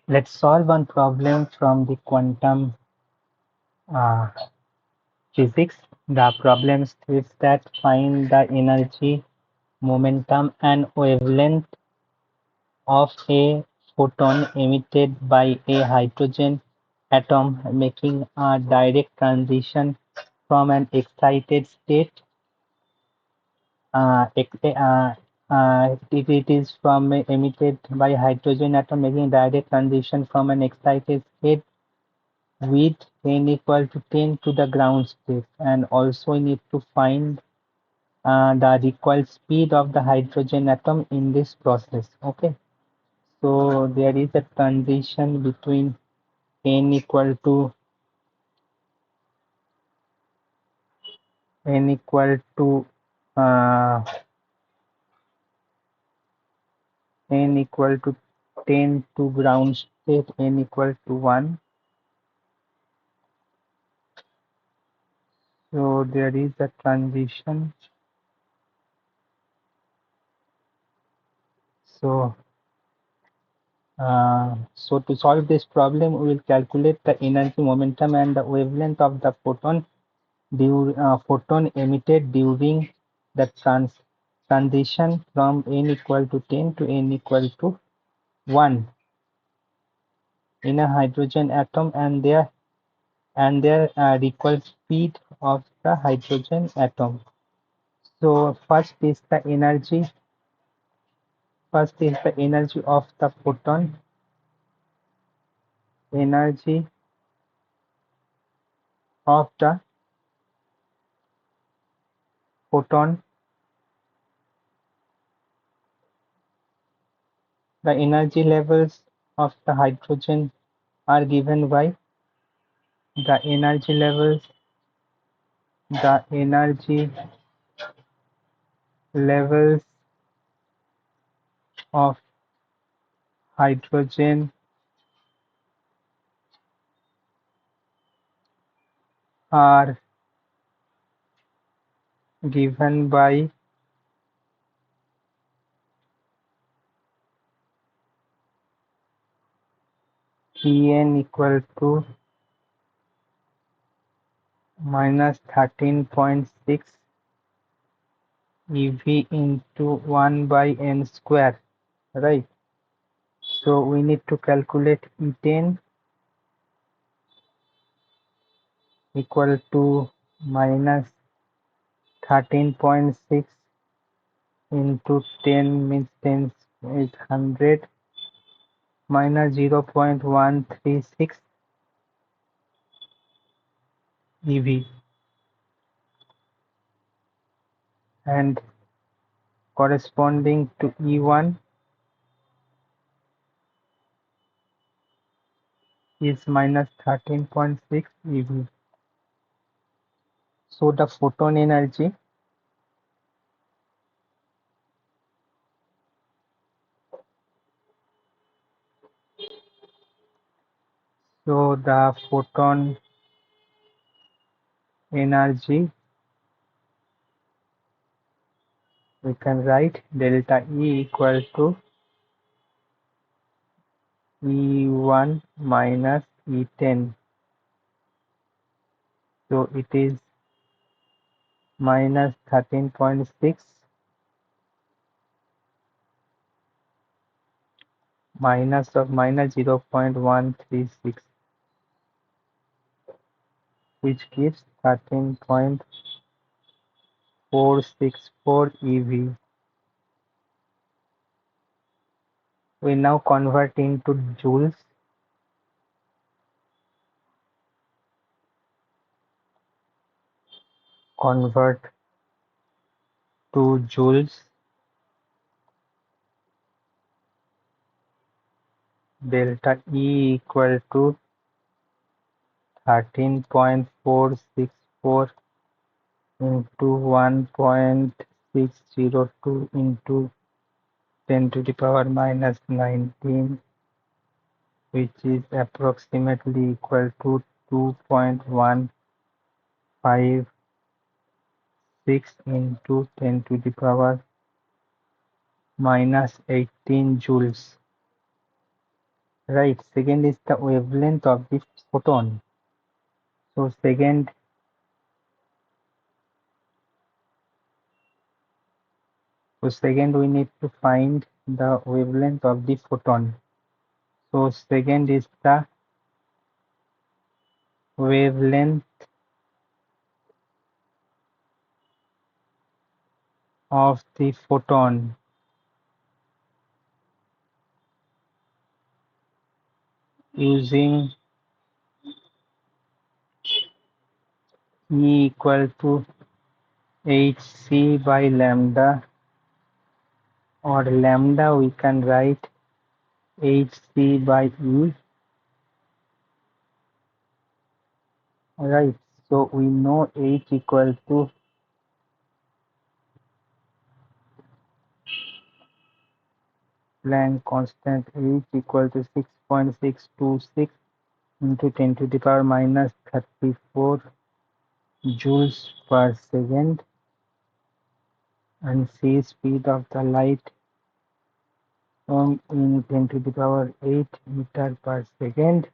Let's solve one problem from the quantum uh, physics. The problem states that find the energy, momentum, and wavelength of a photon emitted by a hydrogen atom making a direct transition from an excited state. If it is from emitted by hydrogen atom making direct transition from an excited state with n equal to 10 to the ground state, and also we need to find the recoil speed of the hydrogen atom in this process. Okay, so there is a transition between n equal to n equal to uh, n equal to 10 to ground state, n equal to 1. So there is a transition. So so to solve this problem, we will calculate the energy, momentum, and the wavelength of the photon emitted during the transition from n equal to 10 to n equal to 1 in a hydrogen atom, and their recoil speed of the hydrogen atom. So first is the energy of the photon, energy of the photon. The energy levels of the hydrogen are given by the energy levels of hydrogen are given by En equal to minus 13.6 eV into 1 by n square, right? So we need to calculate E10 equal to minus 13.6 into 10 means 10 is 100 minus 0.136 eV, and corresponding to E1 is minus 13.6 eV. So the photon energy energy we can write delta E equal to E1 minus E10. So it is minus 13.6 minus of minus 0.136, which gives 13.464 eV. We now convert into joules. Convert to joules. Delta E equal to 13.464 into 1.602 into 10 to the power minus 19, which is approximately equal to 2.156 into 10 to the power minus 18 joules. Right. Second is the wavelength of the photon. So second we need to find the wavelength of the photon. So second is the wavelength of the photon using E equal to hc by lambda, or lambda we can write hc by E. Right. So we know H equal to Planck constant, H equal to 6.626 into 10 to the power minus 34 joules per second, and c speed of the light in 10 to the power 8 meter per second.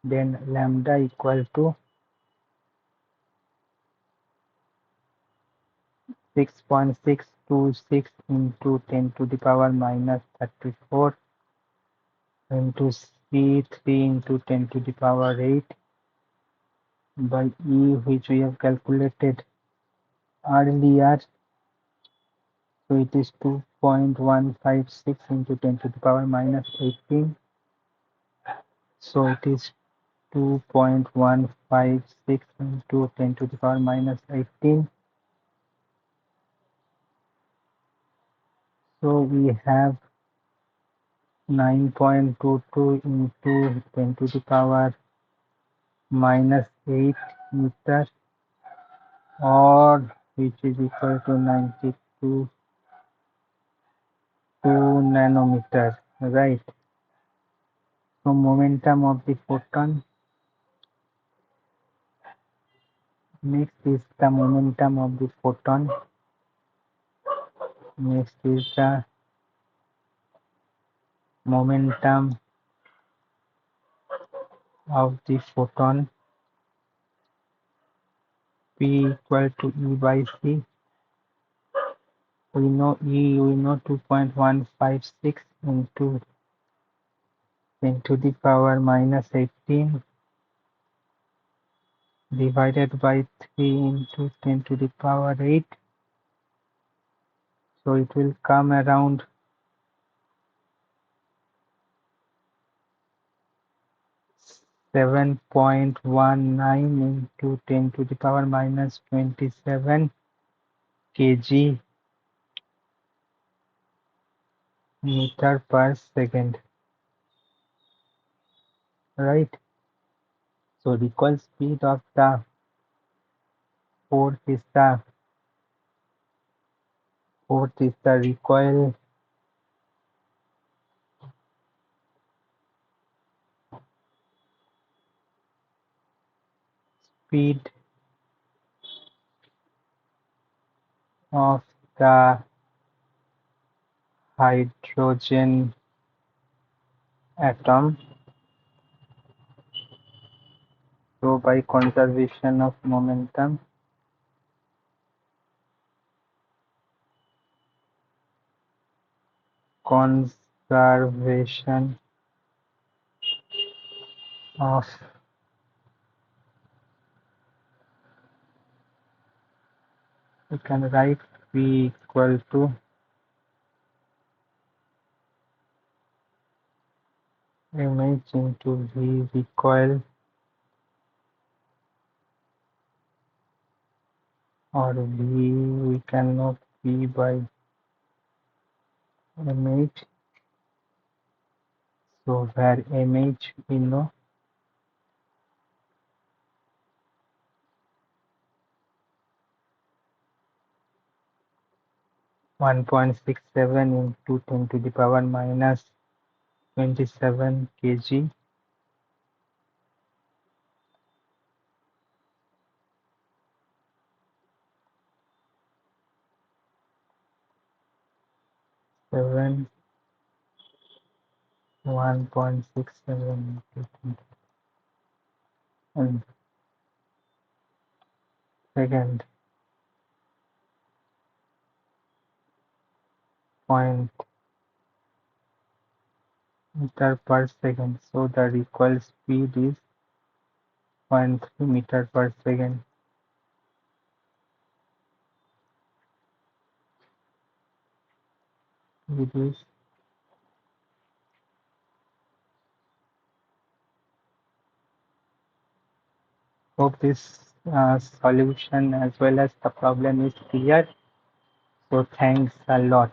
Then lambda equal to 6.626 into 10 to the power minus 34 into c3 into 10 to the power 8 by E, which we have calculated earlier. So it is 2.156 into 10 to the power minus 18. So it is 2.156 into 10 to the power minus 18. So we have 9.22 into 10 to the power minus 8 meter, or which is equal to 92 nanometer, right? So momentum of the photon, next is the momentum of the photon, next is the momentum of the photon, P equal to E by C. We know E, we know 2.156 into 10 to the power minus 18 divided by 3 into 10 to the power 8. So it will come around 7.19 into 10 to the power minus 27 kg meter per second, right? So recoil speed of the fourth is the recoil speed of the hydrogen atom. So by conservation of momentum, conservation of we can write V equal to mh into V recoil, or V we can note V by mh. So where mh we know 1.67 into 10 to the power minus 27 kg. Seven 1.67 and second point meter per second. So the recoil speed is 0.3 meter per second. It is hope this solution as well as the problem is clear. So thanks a lot.